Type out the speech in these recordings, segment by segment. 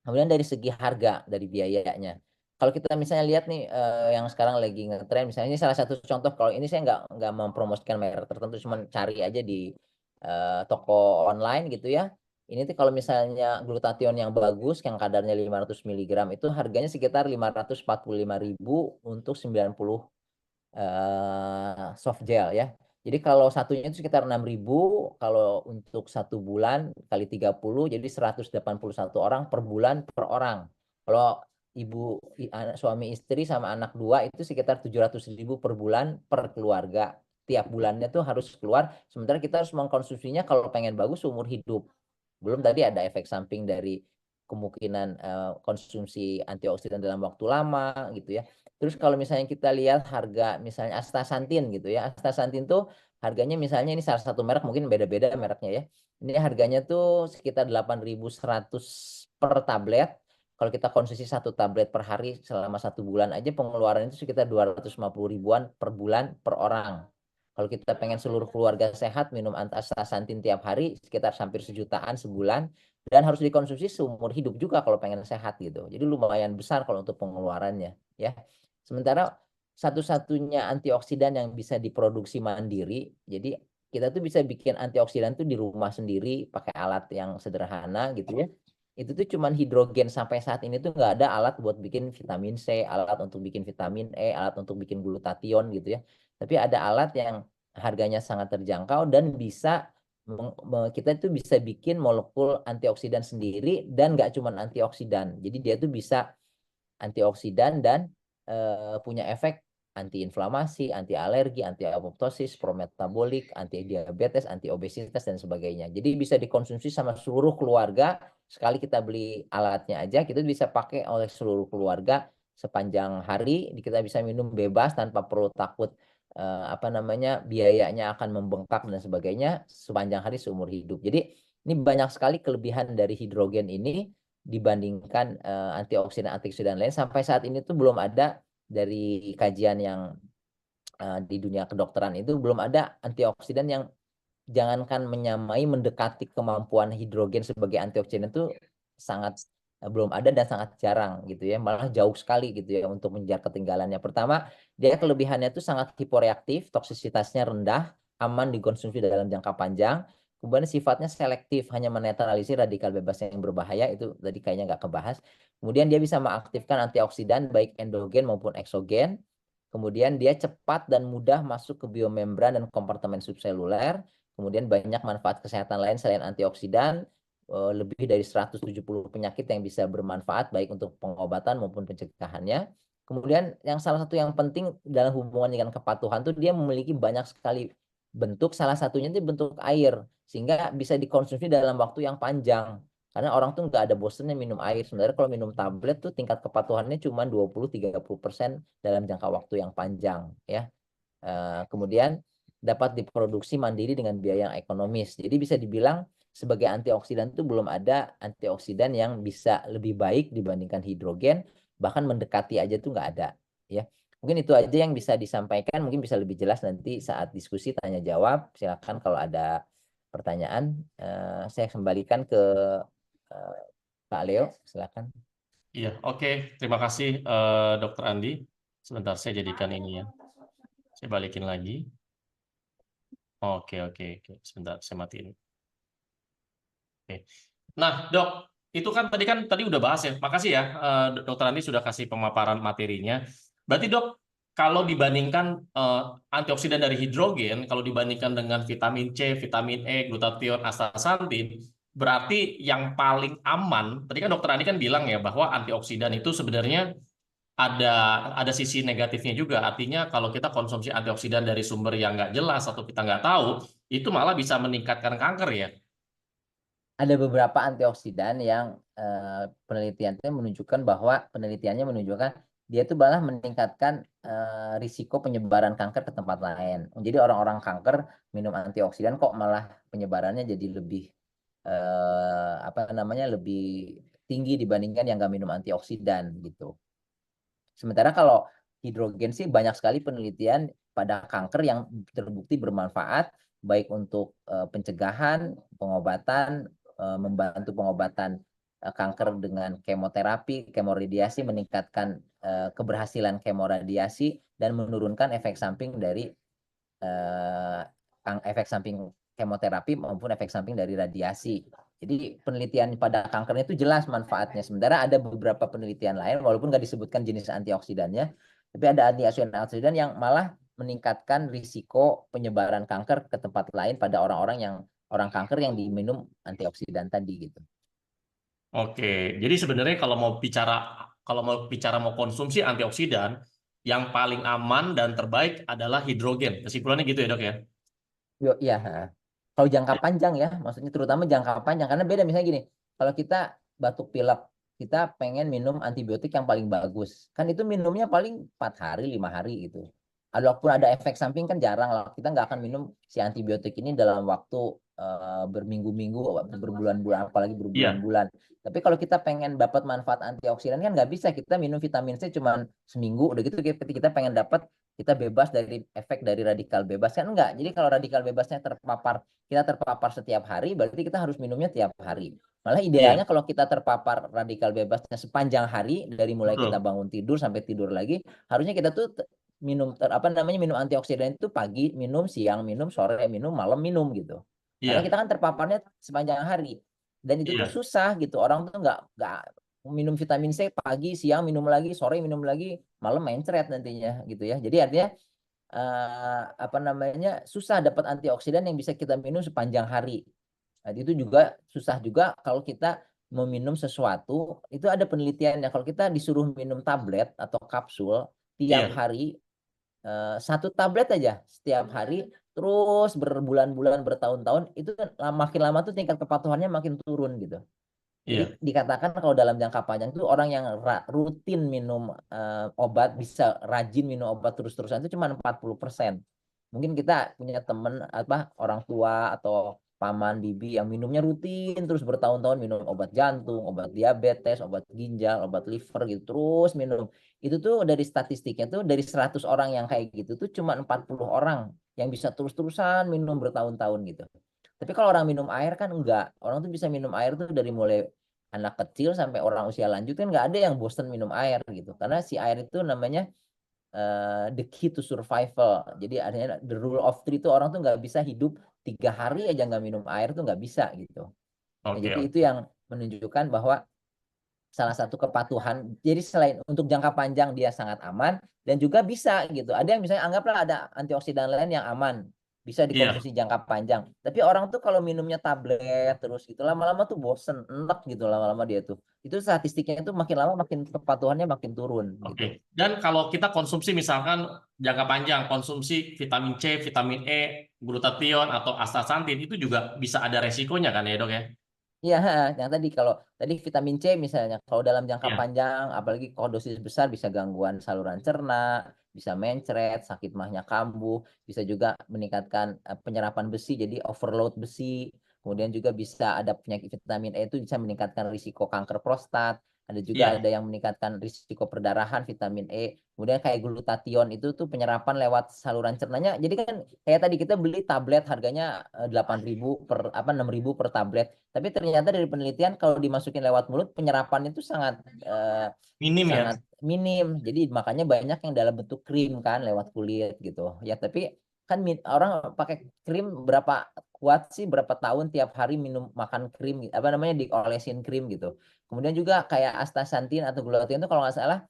Kemudian dari segi harga, dari biayanya. Kalau kita misalnya lihat nih yang sekarang lagi ngetren, misalnya ini salah satu contoh. Kalau ini saya nggak mempromosikan merek tertentu, cuman cari aja di toko online gitu ya. Ini tuh kalau misalnya glutathione yang bagus, yang kadarnya 500 miligram itu harganya sekitar 545.000 untuk 90 soft gel ya. Jadi kalau satunya itu sekitar 6.000, kalau untuk 1 bulan kali 30, jadi 181 orang per bulan per orang. Kalau suami istri sama anak dua itu sekitar 700.000 per bulan per keluarga. Tiap bulannya tuh harus keluar, sementara kita harus mengkonsumsinya kalau pengen bagus seumur hidup. Belum tadi ada efek samping dari kemungkinan konsumsi antioksidan dalam waktu lama gitu ya. Terus kalau misalnya kita lihat harga misalnya astaxanthin gitu ya. Astaxanthin tuh harganya misalnya ini salah satu merek, mungkin beda-beda mereknya ya. Ini harganya tuh sekitar 8.100 per tablet. Kalau kita konsumsi 1 tablet per hari selama 1 bulan aja pengeluaran itu sekitar 250 ribuan per bulan per orang. Kalau kita pengen seluruh keluarga sehat minum astaxanthin tiap hari sekitar hampir sejutaan sebulan, dan harus dikonsumsi seumur hidup juga kalau pengen sehat gitu. Jadi lumayan besar kalau untuk pengeluarannya ya. Sementara satu-satunya antioksidan yang bisa diproduksi mandiri, jadi kita tuh bisa bikin antioksidan tuh di rumah sendiri pakai alat yang sederhana gitu ya. Itu tuh cuman hidrogen. Sampai saat ini tuh nggak ada alat buat bikin vitamin C, alat untuk bikin vitamin E, alat untuk bikin glutathione gitu ya. Tapi ada alat yang harganya sangat terjangkau dan bisa kita itu bisa bikin molekul antioksidan sendiri, dan nggak cuman antioksidan. Jadi dia tuh bisa antioksidan dan punya efek antiinflamasi, anti alergi, anti apoptosis, prometabolik, anti diabetes, anti obesitas dan sebagainya. Jadi bisa dikonsumsi sama seluruh keluarga. Sekali kita beli alatnya aja, kita bisa pakai oleh seluruh keluarga sepanjang hari. Kita bisa minum bebas tanpa perlu takut apa namanya biayanya akan membengkak dan sebagainya sepanjang hari seumur hidup. Jadi ini banyak sekali kelebihan dari hidrogen ini dibandingkan antioksidan-antioksidan lain. Sampai saat ini tuh belum ada dari kajian yang di dunia kedokteran itu belum ada antioksidan yang jangankan menyamai, mendekati kemampuan hidrogen sebagai antioksidan itu sangat belum ada dan sangat jarang gitu ya, malah jauh sekali gitu ya untuk mengejar ketinggalannya. Pertama, dia kelebihannya itu sangat hiporeaktif, toksisitasnya rendah, aman dikonsumsi dalam jangka panjang. Kemudian sifatnya selektif, hanya menetralisir radikal bebas yang berbahaya, itu tadi kayaknya nggak kebahas. Kemudian dia bisa mengaktifkan antioksidan baik endogen maupun eksogen. Kemudian dia cepat dan mudah masuk ke biomembran dan kompartemen subseluler. Kemudian banyak manfaat kesehatan lain selain antioksidan, lebih dari 170 penyakit yang bisa bermanfaat baik untuk pengobatan maupun pencegahannya. Kemudian yang salah satu yang penting dalam hubungan dengan kepatuhan tuh dia memiliki banyak sekali bentuk, salah satunya itu bentuk air, sehingga bisa dikonsumsi dalam waktu yang panjang. Karena orang tuh nggak ada bosannya minum air. Sebenarnya kalau minum tablet tuh tingkat kepatuhannya cuma 20-30% dalam jangka waktu yang panjang ya. Kemudian dapat diproduksi mandiri dengan biaya yang ekonomis. Jadi bisa dibilang sebagai antioksidan itu belum ada antioksidan yang bisa lebih baik dibandingkan hidrogen, bahkan mendekati aja tuh nggak ada. Ya, mungkin itu aja yang bisa disampaikan. Mungkin bisa lebih jelas nanti saat diskusi tanya jawab. Silakan kalau ada pertanyaan, saya kembalikan ke eh, Pak Leo. Silakan. Iya, oke. Terima kasih, Dokter Andi. Sebentar, saya jadikan ini ya. Saya balikin lagi. Oke, oke, oke. Sebentar, saya matiin. Oke. Nah, Dok, itu kan tadi udah bahas ya. Makasih ya, Dokter Andi sudah kasih pemaparan materinya. Berarti, Dok, kalau dibandingkan antioksidan dari hidrogen, kalau dibandingkan dengan vitamin C, vitamin E, glutathione, astaxanthin, berarti yang paling aman, tadi kan Dokter Andi kan bilang ya bahwa antioksidan itu sebenarnya ada ada sisi negatifnya juga. Artinya kalau kita konsumsi antioksidan dari sumber yang nggak jelas atau kita nggak tahu, itu malah bisa meningkatkan kanker ya. Ada beberapa antioksidan yang penelitiannya menunjukkan bahwa dia itu malah meningkatkan risiko penyebaran kanker ke tempat lain. Jadi orang-orang kanker minum antioksidan kok malah penyebarannya jadi lebih apa namanya lebih tinggi dibandingkan yang nggak minum antioksidan gitu. Sementara kalau hidrogen sih banyak sekali penelitian pada kanker yang terbukti bermanfaat baik untuk pencegahan, pengobatan, membantu pengobatan kanker dengan kemoterapi, kemoradiasi, meningkatkan keberhasilan kemoradiasi dan menurunkan efek samping dari efek samping kemoterapi maupun efek samping dari radiasi. Jadi penelitian pada kankernya itu jelas manfaatnya. Sementara ada beberapa penelitian lain, walaupun nggak disebutkan jenis antioksidannya, tapi ada antioksidan yang malah meningkatkan risiko penyebaran kanker ke tempat lain pada orang kanker yang diminum antioksidan tadi gitu. Oke, jadi sebenarnya kalau mau konsumsi antioksidan, yang paling aman dan terbaik adalah hidrogen. Kesimpulannya gitu ya, Dok ya? Ya, kalau jangka panjang ya, maksudnya terutama jangka panjang karena beda misalnya gini, kalau kita batuk pilek, kita pengen minum antibiotik yang paling bagus, kan itu minumnya paling 4 hari, 5 hari gitu. Walaupun ada efek samping kan jarang lah, kita nggak akan minum si antibiotik ini dalam waktu berminggu-minggu, berbulan-bulan, apalagi Iya, berbulan-bulan. Tapi kalau kita pengen dapat manfaat antioksidan kan nggak bisa, kita minum vitamin C cuma seminggu, udah gitu kita pengen dapat kita bebas dari efek dari radikal bebas kan enggak. Jadi kalau radikal bebasnya kita terpapar setiap hari, berarti kita harus minumnya tiap hari. Malah iya, idealnya kalau kita terpapar radikal bebasnya sepanjang hari dari mulai kita betul. bangun tidur sampai tidur lagi, harusnya kita tuh minum antioksidan itu pagi minum, siang minum, sore minum, malam minum gitu. Karena Iya, kita kan terpaparnya sepanjang hari. Dan itu tuh iya, susah gitu. Orang tuh nggak minum vitamin C pagi, siang minum lagi, sore minum lagi, malam mencret nantinya gitu ya. Jadi artinya apa namanya susah dapat antioksidan yang bisa kita minum sepanjang hari. Nah, itu juga susah juga kalau kita meminum sesuatu itu ada penelitiannya kalau kita disuruh minum tablet atau kapsul tiap iya, hari satu tablet aja setiap hari terus berbulan-bulan bertahun-tahun itu kan makin lama tuh tingkat kepatuhannya makin turun gitu. Jadi iya. dikatakan kalau dalam jangka panjang itu orang yang rutin minum obat bisa rajin minum obat terus-terusan itu cuma 40%. Mungkin kita punya teman apa orang tua atau paman bibi yang minumnya rutin terus bertahun-tahun minum obat jantung, obat diabetes, obat ginjal, obat liver gitu terus minum. Itu tuh dari statistiknya tuh dari 100 orang yang kayak gitu tuh cuma 40 orang yang bisa terus-terusan minum bertahun-tahun gitu. Tapi kalau orang minum air kan enggak. Orang tuh bisa minum air tuh dari mulai anak kecil sampai orang usia lanjut kan nggak ada yang bosan minum air gitu. Karena si air itu namanya the key to survival. Jadi artinya the rule of three itu orang tuh nggak bisa hidup 3 hari aja nggak minum air tuh nggak bisa gitu. Nah, Oke, jadi itu oke. yang menunjukkan bahwa salah satu kepatuhan. Jadi selain untuk jangka panjang dia sangat aman dan juga bisa gitu. Ada yang misalnya anggaplah ada antioksidan lain yang aman, bisa Iya, dikonsumsi jangka panjang. Tapi orang tuh kalau minumnya tablet terus gitu lama-lama tuh bosen, enak gitu lama-lama dia tuh. Itu statistiknya tuh makin lama makin kepatuhannya makin turun oke. gitu. Dan kalau kita konsumsi misalkan jangka panjang, konsumsi vitamin C, vitamin E, glutathione atau astaxanthin itu juga bisa ada resikonya kan ya, Dok ya? Iya, yang tadi kalau tadi vitamin C misalnya, kalau dalam jangka Iya, panjang, apalagi kalau dosis besar bisa gangguan saluran cerna, bisa mencret, sakit mahnya kambuh, bisa juga meningkatkan penyerapan besi, jadi overload besi. Kemudian juga bisa ada penyakit vitamin E itu bisa meningkatkan risiko kanker prostat. Ada juga iya, ada yang meningkatkan risiko perdarahan vitamin E. Kemudian kayak glutathione itu tuh penyerapan lewat saluran cernanya. Jadi kan kayak tadi kita beli tablet harganya 8.000 per apa 6.000 per tablet. Tapi ternyata dari penelitian kalau dimasukin lewat mulut penyerapan itu minim ya. sangat minim. Jadi makanya banyak yang dalam bentuk krim kan lewat kulit gitu. Ya tapi kan orang pakai krim berapa kuat sih berapa tahun tiap hari minum makan krim apa namanya diolesin krim gitu. Kemudian juga kayak astaxanthin atau glutathione itu kalau nggak salah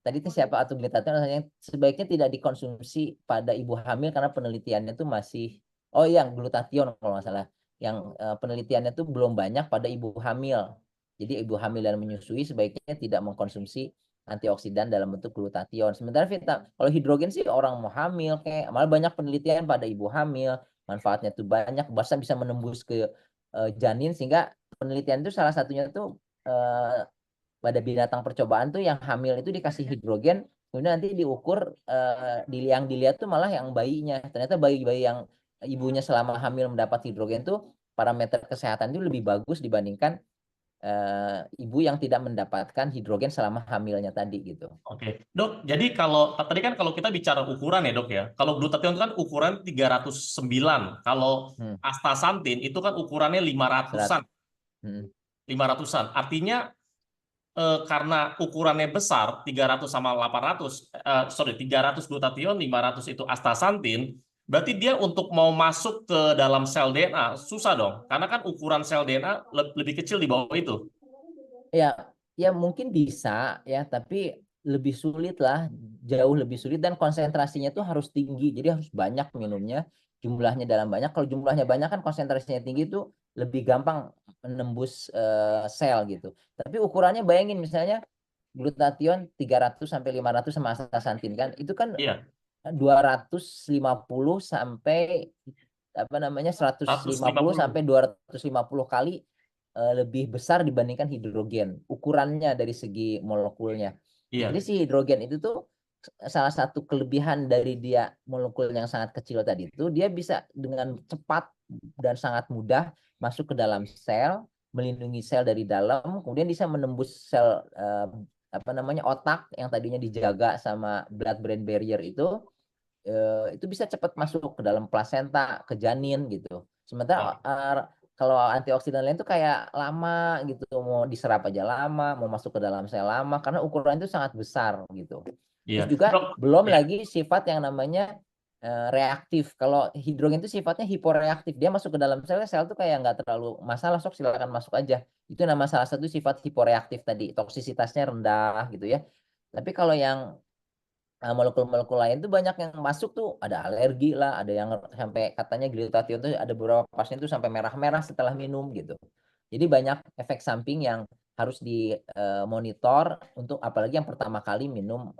tadi itu siapa atau glutathione rasanya sebaiknya tidak dikonsumsi pada ibu hamil karena penelitiannya itu masih oh iya glutathione kalau nggak salah yang penelitiannya itu belum banyak pada ibu hamil. Jadi ibu hamil dan menyusui sebaiknya tidak mengkonsumsi antioksidan dalam bentuk glutathione. Sementara kalau hidrogen sih orang mau hamil kayak malah banyak penelitian pada ibu hamil manfaatnya tuh banyak bahkan bisa menembus ke janin sehingga penelitian itu salah satunya tuh pada binatang percobaan tuh yang hamil itu dikasih hidrogen kemudian nanti diukur yang dilihat tuh malah yang bayinya ternyata bayi-bayi yang ibunya selama hamil mendapat hidrogen tuh parameter kesehatan itu lebih bagus dibandingkan ibu yang tidak mendapatkan hidrogen selama hamilnya tadi gitu. Oke, Dok. Jadi kalau tadi kan kalau kita bicara ukuran ya, Dok ya. Kalau glutathione itu kan ukuran 309. Kalau Hmm, astaxanthin itu kan ukurannya 500-an. serat. Hmm. 500-an. Artinya karena ukurannya besar 300 sama 800 300 glutathione, 500 itu astaxanthin, berarti dia untuk mau masuk ke dalam sel DNA susah dong, karena kan ukuran sel DNA lebih kecil di bawah itu. Ya, ya mungkin bisa ya, tapi lebih sulit lah, jauh lebih sulit dan konsentrasinya tuh harus tinggi. Jadi harus banyak minumnya, jumlahnya dalam banyak. Kalau jumlahnya banyak kan konsentrasinya tinggi itu lebih gampang menembus sel gitu. Tapi ukurannya bayangin misalnya glutathione 300 sampai 500 sama astaxanthin kan, itu kan Iya, 250 sampai apa namanya 150 150. sampai 250 kali lebih besar dibandingkan hidrogen ukurannya dari segi molekulnya. Jadi Iya, si hidrogen itu tuh salah satu kelebihan dari dia molekul yang sangat kecil tadi itu dia bisa dengan cepat dan sangat mudah masuk ke dalam sel, melindungi sel dari dalam, kemudian bisa menembus sel apa namanya otak yang tadinya dijaga sama blood brain barrier itu bisa cepat masuk ke dalam plasenta, ke janin gitu. Sementara oh, kalau antioksidan lain tuh kayak lama gitu, mau diserap aja lama, mau masuk ke dalam sel lama karena ukuran itu sangat besar gitu. iya. Terus juga Dok, belum ya. lagi sifat yang namanya reaktif. Kalau hidrogen itu sifatnya hiporeaktif, dia masuk ke dalam sel tuh kayak nggak terlalu masalah, sok silakan masuk aja. Itu nama salah satu sifat hiporeaktif tadi, toksisitasnya rendah gitu ya. Tapi kalau yang molekul-molekul lain tuh banyak yang masuk tuh ada alergi lah, ada yang sampai katanya glutathione tuh ada beberapa pasien tuh sampai merah-merah setelah minum gitu. Jadi banyak efek samping yang harus dimonitor untuk apalagi yang pertama kali minum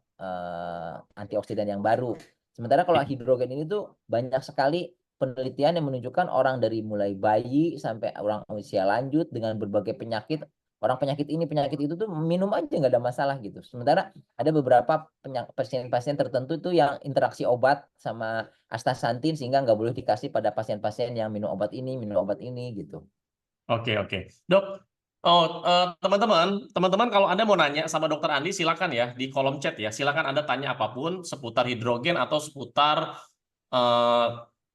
antioksidan yang baru. Sementara kalau hidrogen ini tuh banyak sekali penelitian yang menunjukkan orang dari mulai bayi sampai orang usia lanjut dengan berbagai penyakit, orang penyakit ini penyakit itu tuh minum aja nggak ada masalah gitu. Sementara ada beberapa pasien-pasien tertentu tuh yang interaksi obat sama astaxanthin sehingga nggak boleh dikasih pada pasien-pasien yang minum obat ini gitu. Oke, oke. Dok, oh, teman-teman kalau Anda mau nanya sama Dokter Andi, silakan ya di kolom chat ya. Silakan Anda tanya apapun seputar hidrogen atau seputar eh,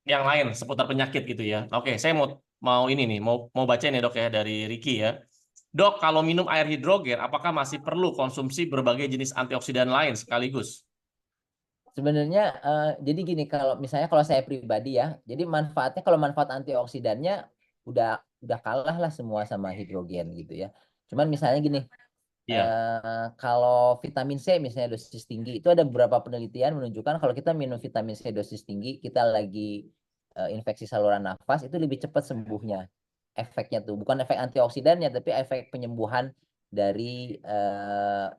yang lain, seputar penyakit gitu ya. Oke, saya mau ini nih, mau baca nih Dok ya dari Ricky ya. Dok, kalau minum air hidrogen, apakah masih perlu konsumsi berbagai jenis antioksidan lain sekaligus? Sebenarnya jadi gini, kalau misalnya kalau saya pribadi ya, jadi manfaatnya kalau manfaat antioksidannya udah udah kalah lah semua sama hidrogen gitu ya. Cuman misalnya gini, Iya, kalau vitamin C misalnya dosis tinggi itu ada beberapa penelitian menunjukkan kalau kita minum vitamin C dosis tinggi, kita lagi infeksi saluran nafas itu lebih cepat sembuhnya. Efeknya tuh bukan efek antioksidannya tapi efek penyembuhan dari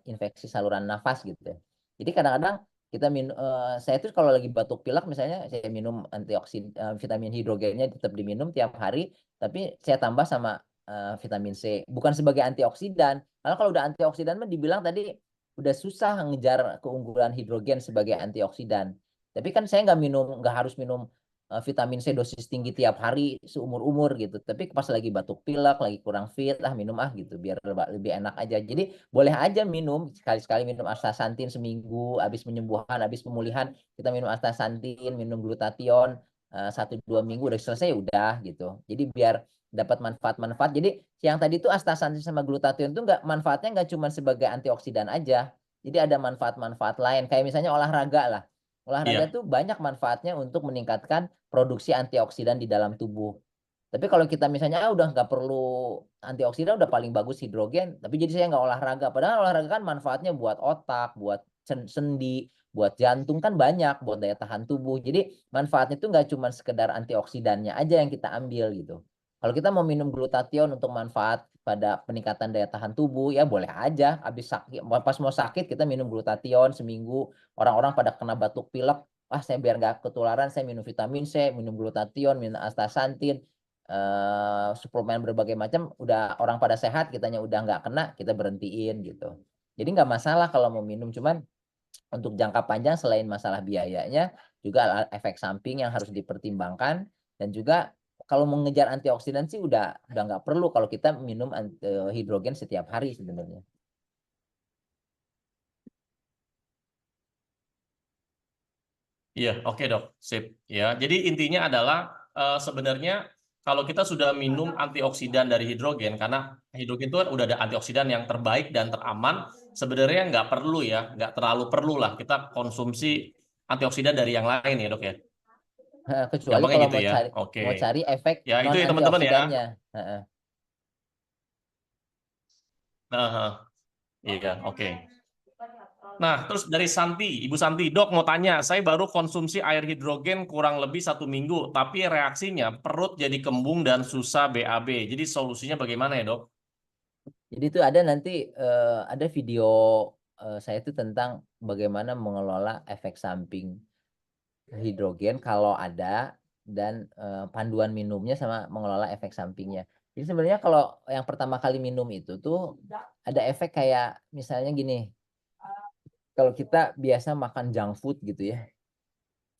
infeksi saluran nafas gitu. Jadi kadang-kadang kita minum, saya tuh kalau lagi batuk pilek misalnya saya minum vitamin hidrogennya tetap diminum tiap hari, tapi saya tambah sama vitamin C bukan sebagai antioksidan. Karena kalau udah antioksidan mah dibilang tadi udah susah ngejar keunggulan hidrogen sebagai antioksidan. Tapi kan saya nggak harus minum vitamin C dosis tinggi tiap hari seumur-umur gitu. Tapi pas lagi batuk pilek, lagi kurang fit, minum gitu biar lebih enak aja. Jadi boleh aja minum sekali-sekali minum astaxanthin seminggu, habis penyembuhan, habis pemulihan kita minum astaxanthin, minum glutathione 1-2 minggu udah selesai udah gitu. Jadi biar dapat manfaat-manfaat. Jadi yang tadi itu astaxanthin sama glutathione itu manfaatnya nggak cuma sebagai antioksidan aja. Jadi ada manfaat-manfaat lain. Kayak misalnya olahraga lah. Olahraga iya, tuh banyak manfaatnya untuk meningkatkan produksi antioksidan di dalam tubuh. Tapi kalau kita misalnya udah nggak perlu antioksidan udah paling bagus hidrogen, tapi jadi saya nggak olahraga. Padahal olahraga kan manfaatnya buat otak, buat sendi, buat jantung kan banyak, buat daya tahan tubuh. Jadi manfaatnya itu nggak cuma sekedar antioksidannya aja yang kita ambil gitu. Kalau kita mau minum glutathione untuk manfaat pada peningkatan daya tahan tubuh, ya boleh aja. Habis sakit, pas mau sakit kita minum glutathione seminggu. Orang-orang pada kena batuk pilek, saya biar nggak ketularan, saya minum vitamin C, minum glutathione, minum astaxanthin, suplemen berbagai macam. Udah orang pada sehat, kitanya udah nggak kena, kita berhentiin gitu. Jadi nggak masalah kalau mau minum, cuman untuk jangka panjang selain masalah biayanya, juga efek samping yang harus dipertimbangkan dan juga kalau mengejar antioksidan sih udah nggak perlu kalau kita minum hidrogen setiap hari sebenarnya. iya, oke dok, sip. Ya, jadi intinya adalah sebenarnya kalau kita sudah minum antioksidan dari hidrogen, karena hidrogen itu kan udah ada antioksidan yang terbaik dan teraman, sebenarnya nggak perlu ya, nggak terlalu perlu lah kita konsumsi antioksidan dari yang lain ya dok ya. Kecuali Gampangnya kalau gitu ya. Oke. mau cari efek Ya itu non ya teman-teman ya. antioksidannya. Heeh. Nah, iya, oke. Nah, terus dari Santi, Ibu Santi, dok mau tanya, saya baru konsumsi air hidrogen kurang lebih 1 minggu, tapi reaksinya perut jadi kembung dan susah BAB. Jadi solusinya bagaimana ya dok? Jadi itu ada nanti ada video saya itu tentang bagaimana mengelola efek samping hidrogen kalau ada, dan panduan minumnya sama mengelola efek sampingnya. Jadi sebenarnya kalau yang pertama kali minum itu tuh ada efek kayak misalnya gini, kalau kita biasa makan junk food gitu ya,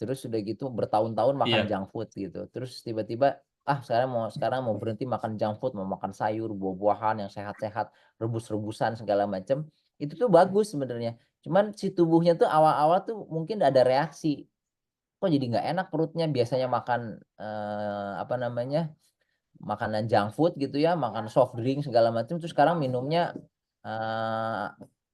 terus sudah gitu bertahun-tahun makan Iya. junk food gitu, terus tiba-tiba sekarang mau berhenti makan junk food, mau makan sayur, buah-buahan yang sehat-sehat, rebus-rebusan segala macam, itu tuh bagus sebenarnya. Cuman si tubuhnya tuh awal-awal tuh mungkin ada reaksi, kok jadi nggak enak perutnya, biasanya makan apa namanya, makanan junk food gitu ya, makan soft drink segala macam, terus sekarang minumnya eh,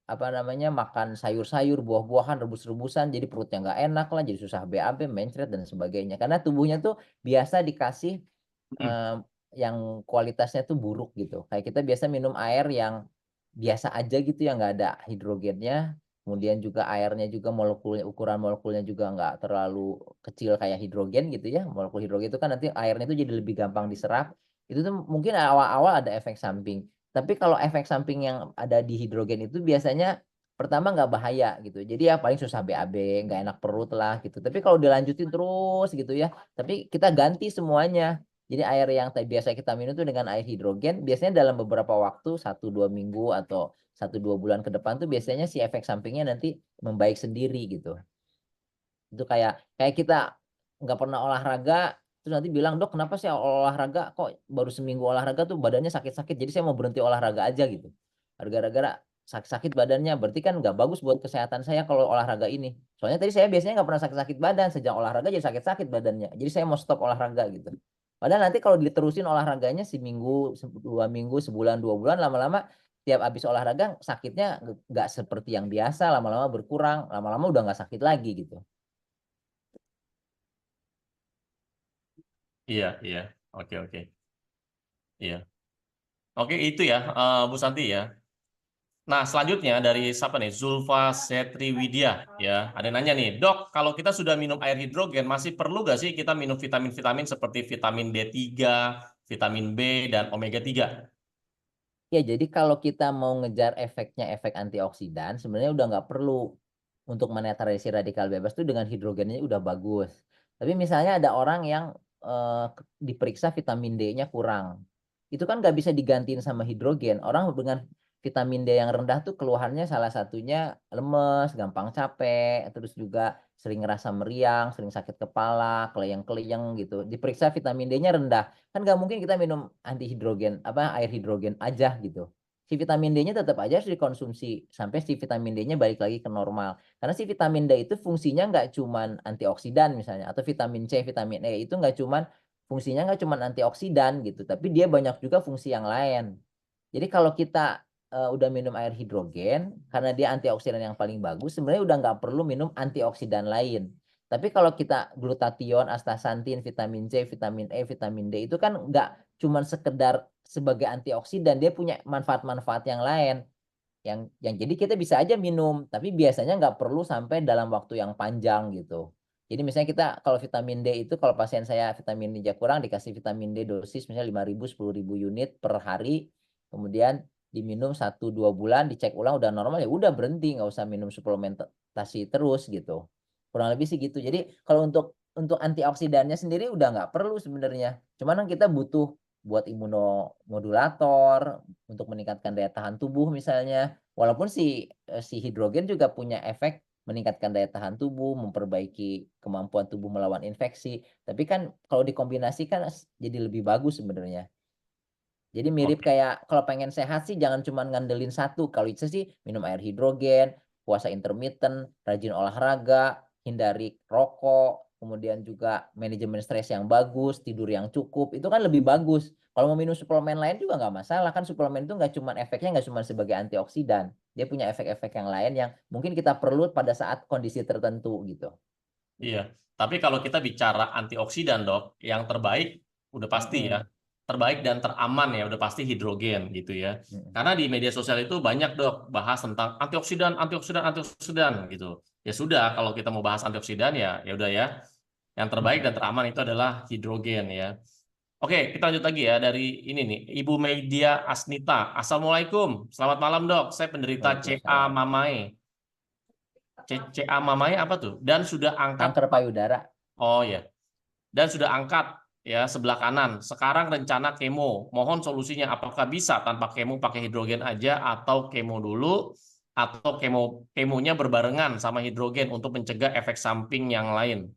apa namanya, makan sayur-sayur, buah-buahan, rebus-rebusan, jadi perutnya nggak enak lah, jadi susah BAB, mencret dan sebagainya. Karena tubuhnya tuh biasa dikasih Hmm. eh, yang kualitasnya tuh buruk gitu. Kayak kita biasa minum air yang biasa aja gitu, yang nggak ada hidrogennya. Kemudian juga airnya juga molekulnya, ukuran molekulnya juga nggak terlalu kecil kayak hidrogen gitu ya. Molekul hidrogen itu kan nanti airnya itu jadi lebih gampang diserap. Itu tuh mungkin awal-awal ada efek samping. Tapi kalau efek samping yang ada di hidrogen itu biasanya pertama nggak bahaya gitu. Jadi ya paling susah BAB, nggak enak perut lah gitu. Tapi kalau dilanjutin terus gitu ya, tapi kita ganti semuanya. Jadi air yang biasa kita minum itu dengan air hidrogen, biasanya dalam beberapa waktu, 1-2 minggu atau 1-2 bulan ke depan tuh biasanya si efek sampingnya nanti membaik sendiri gitu. Itu kayak kayak kita nggak pernah olahraga, terus nanti bilang, dok kenapa sih olahraga kok baru seminggu olahraga tuh badannya sakit-sakit, jadi saya mau berhenti olahraga aja gitu. Gara-gara sakit-sakit badannya, berarti kan nggak bagus buat kesehatan saya kalau olahraga ini. Soalnya tadi saya biasanya nggak pernah sakit-sakit badan, sejak olahraga jadi sakit-sakit badannya. Jadi saya mau stop olahraga gitu. Padahal nanti kalau diterusin olahraganya seminggu, 2 minggu, sebulan, 2 bulan, lama-lama tiap habis olahraga sakitnya nggak seperti yang biasa, lama-lama berkurang, lama-lama udah nggak sakit lagi gitu. Iya, iya. Oke, oke. Iya. Oke, itu ya, Bu Santi ya. Nah, selanjutnya dari siapa nih? Zulfa Setriwidya ya. Ada yang nanya nih, Dok, kalau kita sudah minum air hidrogen, masih perlu nggak sih kita minum vitamin-vitamin seperti vitamin D3, vitamin B, dan omega 3? Ya, jadi kalau kita mau ngejar efeknya, efek antioksidan, sebenarnya udah nggak perlu untuk menetralisir radikal bebas itu dengan hidrogennya udah bagus. Tapi misalnya ada orang yang diperiksa vitamin D-nya kurang. Itu kan nggak bisa digantiin sama hidrogen. Orang dengan vitamin D yang rendah tuh keluhannya salah satunya lemes, gampang capek, terus juga sering ngerasa meriang, sering sakit kepala, keleyang-keleyang gitu. Diperiksa vitamin D-nya rendah, kan nggak mungkin kita minum anti hidrogen apa air hidrogen aja gitu. Si vitamin D-nya tetap aja harus dikonsumsi sampai si vitamin D-nya balik lagi ke normal. Karena si vitamin D itu fungsinya nggak cuman antioksidan misalnya, atau vitamin C, vitamin E itu nggak cuman antioksidan gitu, tapi dia banyak juga fungsi yang lain. Jadi kalau kita udah minum air hidrogen, karena dia antioksidan yang paling bagus, sebenarnya udah nggak perlu minum antioksidan lain. Tapi kalau kita glutathione, astaxanthin, vitamin C, vitamin E, vitamin D itu kan nggak cuman sekedar sebagai antioksidan, dia punya manfaat-manfaat yang lain. Yang jadi kita bisa aja minum, tapi biasanya nggak perlu sampai dalam waktu yang panjang gitu. Jadi misalnya kita kalau vitamin D itu, kalau pasien saya vitamin D kurang, dikasih vitamin D dosis misalnya 5.000, 10.000 unit per hari, kemudian diminum 1-2 bulan, dicek ulang udah normal, ya udah berhenti, nggak usah minum suplementasi terus gitu. Kurang lebih sih gitu. Jadi kalau untuk antioksidannya sendiri udah nggak perlu sebenarnya. Cuman kan kita butuh buat imunomodulator, untuk meningkatkan daya tahan tubuh misalnya. Walaupun si hidrogen juga punya efek meningkatkan daya tahan tubuh, memperbaiki kemampuan tubuh melawan infeksi. Tapi kan kalau dikombinasikan jadi lebih bagus sebenarnya. Jadi mirip Oke. kayak kalau pengen sehat sih jangan cuma ngandelin satu. Kalau itu sih minum air hidrogen, puasa intermittent, rajin olahraga, hindari rokok, kemudian juga manajemen stres yang bagus, tidur yang cukup, itu kan lebih bagus. Kalau mau minum suplemen lain juga nggak masalah, kan suplemen itu nggak cuma efeknya nggak cuma sebagai antioksidan, dia punya efek-efek yang lain yang mungkin kita perlu pada saat kondisi tertentu gitu. Iya, tapi kalau kita bicara antioksidan, Dok, yang terbaik udah pasti ya. Mm-mm. Terbaik dan teraman ya udah pasti hidrogen gitu ya. Mm-mm. Karena di media sosial itu banyak, Dok, bahas tentang antioksidan, antioksidan, antioksidan gitu. Ya sudah, kalau kita mau bahas antioksidan ya udah ya. Yang terbaik dan Mm-mm. teraman itu adalah hidrogen ya. Oke, kita lanjut lagi ya dari ini nih, Ibu Media Asnita. Assalamualaikum. Selamat malam, Dok. Saya penderita CA Waalaikumsalam. Mamae. CA Mamae apa tuh? Dan sudah angkat. Kanker payudara. Oh ya. Dan sudah angkat ya sebelah kanan. Sekarang rencana kemo. Mohon solusinya apakah bisa tanpa kemo pakai hidrogen aja atau kemo dulu atau kemonya berbarengan sama hidrogen untuk mencegah efek samping yang lain.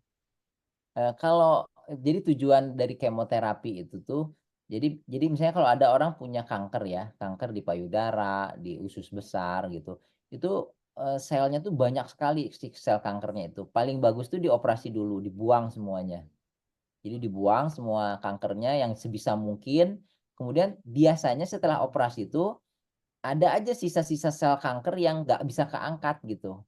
Kalau jadi tujuan dari kemoterapi itu tuh, jadi misalnya kalau ada orang punya kanker ya, kanker di payudara, di usus besar gitu, itu selnya tuh banyak sekali si sel kankernya itu. Paling bagus tuh dioperasi dulu, dibuang semuanya. Jadi dibuang semua kankernya yang sebisa mungkin. Kemudian biasanya setelah operasi itu ada aja sisa-sisa sel kanker yang nggak bisa keangkat gitu,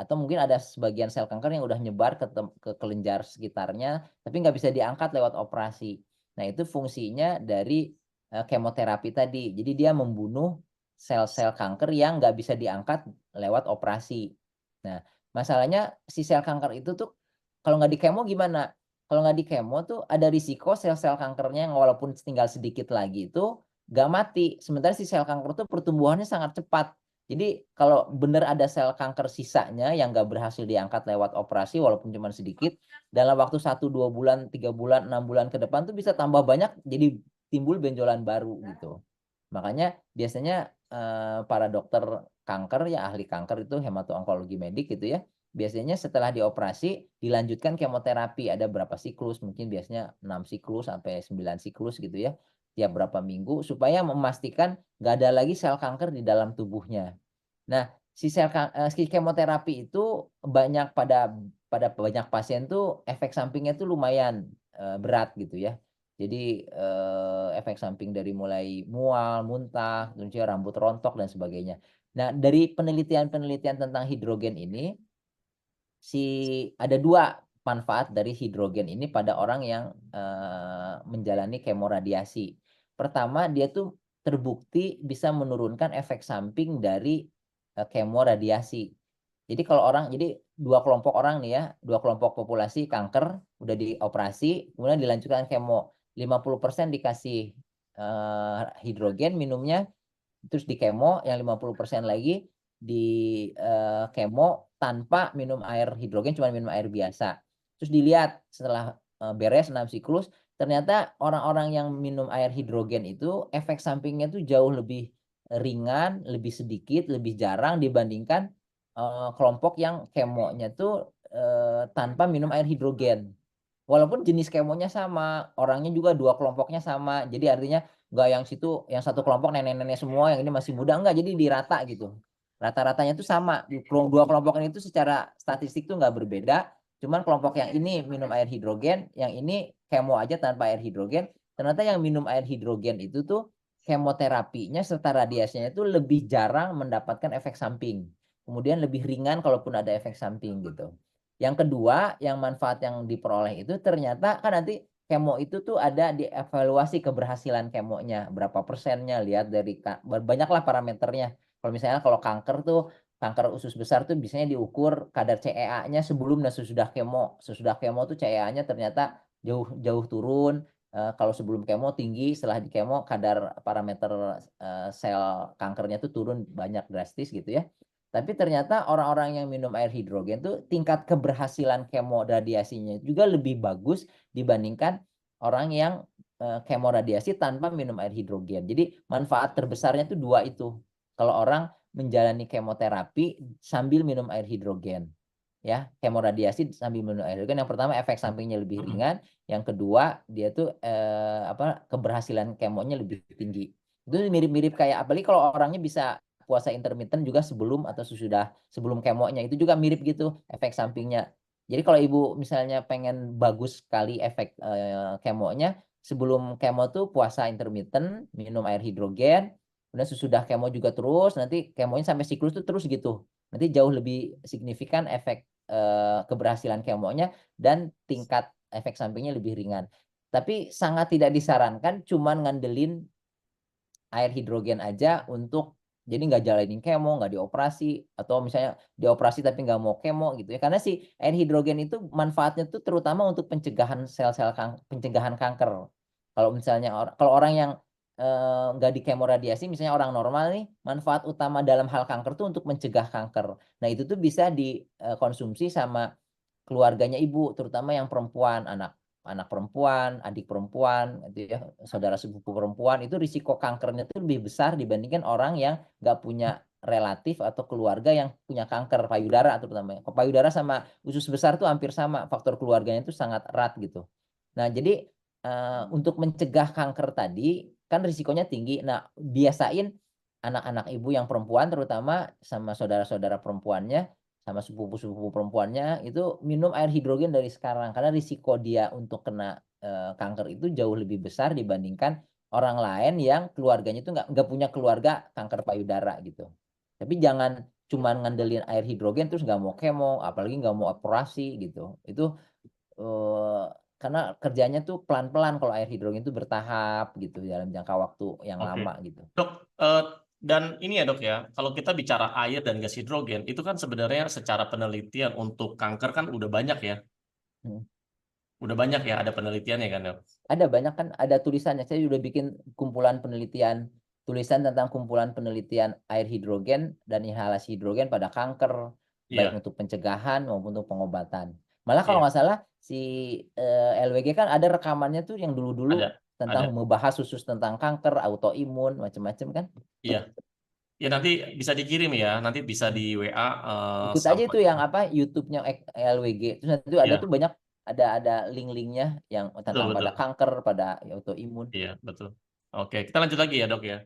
atau mungkin ada sebagian sel kanker yang udah nyebar ke kelenjar sekitarnya tapi nggak bisa diangkat lewat operasi. Nah itu fungsinya dari kemoterapi tadi, jadi dia membunuh sel-sel kanker yang nggak bisa diangkat lewat operasi. Nah masalahnya si sel kanker itu tuh kalau nggak di kemo gimana, kalau nggak di kemo tuh ada risiko sel-sel kankernya yang walaupun tinggal sedikit lagi itu nggak mati, sementara si sel kanker itu pertumbuhannya sangat cepat. Jadi kalau benar ada sel kanker sisanya yang nggak berhasil diangkat lewat operasi walaupun cuma sedikit, dalam waktu 1, 2 bulan, 3 bulan, 6 bulan ke depan tuh bisa tambah banyak, jadi timbul benjolan baru gitu. Makanya biasanya para dokter kanker ya ahli kanker itu hemato-onkologi medik gitu ya. Biasanya setelah dioperasi dilanjutkan kemoterapi, ada berapa siklus, mungkin biasanya 6 siklus sampai 9 siklus gitu ya, tiap berapa minggu supaya memastikan nggak ada lagi sel kanker di dalam tubuhnya. Nah, si kemoterapi itu banyak pada banyak pasien tuh efek sampingnya tuh lumayan berat gitu ya. Jadi efek samping dari mulai mual, muntah, terus juga rambut rontok dan sebagainya. Nah, dari penelitian-penelitian tentang hidrogen ini, si ada dua manfaat dari hidrogen ini pada orang yang menjalani kemoradiasi. Pertama, dia tuh terbukti bisa menurunkan efek samping dari kemoradiasi. Jadi kalau orang, jadi dua kelompok orang nih ya, dua kelompok populasi kanker udah dioperasi, kemudian dilanjutkan kemo. 50% dikasih hidrogen minumnya, terus di kemo yang 50% lagi di kemo tanpa minum air hidrogen, cuma minum air biasa. Terus dilihat setelah beres 6 siklus, ternyata orang-orang yang minum air hidrogen itu efek sampingnya tuh jauh lebih ringan, lebih sedikit, lebih jarang dibandingkan kelompok yang kemonya tuh tanpa minum air hidrogen. Walaupun jenis kemonya sama, orangnya juga dua kelompoknya sama. Jadi artinya nggak yang situ, yang satu kelompok nenek-nenek semua, yang ini masih muda, enggak. Jadi dirata gitu. Rata-ratanya tuh sama. Dua kelompok ini tuh secara statistik tuh nggak berbeda. Cuman kelompok yang ini minum air hidrogen, yang ini kemo aja tanpa air hidrogen. Ternyata yang minum air hidrogen itu tuh kemoterapinya serta radiasinya itu lebih jarang mendapatkan efek samping. Kemudian lebih ringan kalaupun ada efek samping gitu. Yang kedua, yang manfaat yang diperoleh itu ternyata kan nanti kemo itu tuh ada dievaluasi keberhasilan kemonya, berapa persennya, lihat dari banyaklah parameternya. Kalau misalnya kalau kanker tuh, kanker usus besar tuh biasanya diukur kadar CEA-nya sebelum dan sesudah kemo. Sesudah kemo tuh CEA-nya ternyata jauh jauh turun. Kalau sebelum kemo tinggi, setelah di kemo kadar parameter sel kankernya tuh turun banyak drastis gitu ya. Tapi ternyata orang-orang yang minum air hidrogen tuh tingkat keberhasilan kemoradiasinya juga lebih bagus dibandingkan orang yang kemoradiasi tanpa minum air hidrogen. Jadi manfaat terbesarnya tuh dua itu. Kalau orang menjalani kemoterapi sambil minum air hidrogen, ya kemoradiasi sambil minum air hidrogen. Yang pertama efek sampingnya lebih ringan, yang kedua dia tuh keberhasilan kemonya lebih tinggi. Itu mirip-mirip kayak apalagi kalau orangnya bisa puasa intermittent juga sebelum atau sesudah sebelum kemonya itu juga mirip gitu efek sampingnya. Jadi kalau ibu misalnya pengen bagus sekali efek kemonya, sebelum kemo tuh puasa intermittent, minum air hidrogen, kemudian sesudah kemo juga terus, nanti kemonya sampai siklus tuh terus gitu. Nanti jauh lebih signifikan efek keberhasilan kemonya dan tingkat efek sampingnya lebih ringan. Tapi sangat tidak disarankan cuman ngandelin air hidrogen aja untuk jadi nggak jalanin kemo, nggak dioperasi, atau misalnya dioperasi tapi nggak mau kemo gitu ya. Karena si air hidrogen itu manfaatnya tuh terutama untuk pencegahan sel-sel pencegahan kanker. Kalau misalnya kalau orang yang nggak di kemo radiasi, misalnya orang normal nih, manfaat utama dalam hal kanker tuh untuk mencegah kanker. Nah itu tuh bisa dikonsumsi sama keluarganya ibu, terutama yang perempuan, anak perempuan, adik perempuan, gitu ya, saudara sepupu perempuan, itu risiko kankernya itu lebih besar dibandingkan orang yang nggak punya relatif atau keluarga yang punya kanker payudara terutama. Payudara sama usus besar tuh hampir sama, faktor keluarganya itu sangat erat gitu. Nah, jadi untuk mencegah kanker tadi kan risikonya tinggi. Nah, biasain anak-anak ibu yang perempuan terutama sama saudara-saudara perempuannya sama sepupu-sepupu perempuannya itu minum air hidrogen dari sekarang karena risiko dia untuk kena kanker itu jauh lebih besar dibandingkan orang lain yang keluarganya itu nggak punya keluarga kanker payudara gitu. Tapi jangan cuman ngandelin air hidrogen terus nggak mau kemo, apalagi nggak mau operasi gitu. Itu eh, karena kerjanya tuh pelan-pelan kalau air hidrogen itu bertahap gitu dalam jangka waktu yang Oke. lama gitu. Dok, dan ini ya dok ya, kalau kita bicara air dan gas hidrogen, itu kan sebenarnya secara penelitian untuk kanker kan udah banyak ya. Hmm. Udah banyak ya, ada penelitiannya kan dok? Ada banyak kan ada tulisannya. Saya sudah bikin kumpulan penelitian tulisan tentang kumpulan penelitian air hidrogen dan inhalasi hidrogen pada kanker, baik Iya, untuk pencegahan maupun untuk pengobatan. Malah kalau iya, nggak salah si LWG kan ada rekamannya tuh yang dulu-dulu tentang ada. membahas khusus tentang kanker, autoimun, macam-macam kan. Iya, ya nanti bisa dikirim ya, nanti bisa di WA Ikut aja sampai. itu yang apa YouTube-nya LWG. Terus nanti itu ada Iya, tuh banyak ada link-linknya yang betul tentang pada betul. kanker, pada autoimun. Iya, betul. Oke, kita lanjut lagi ya dok ya.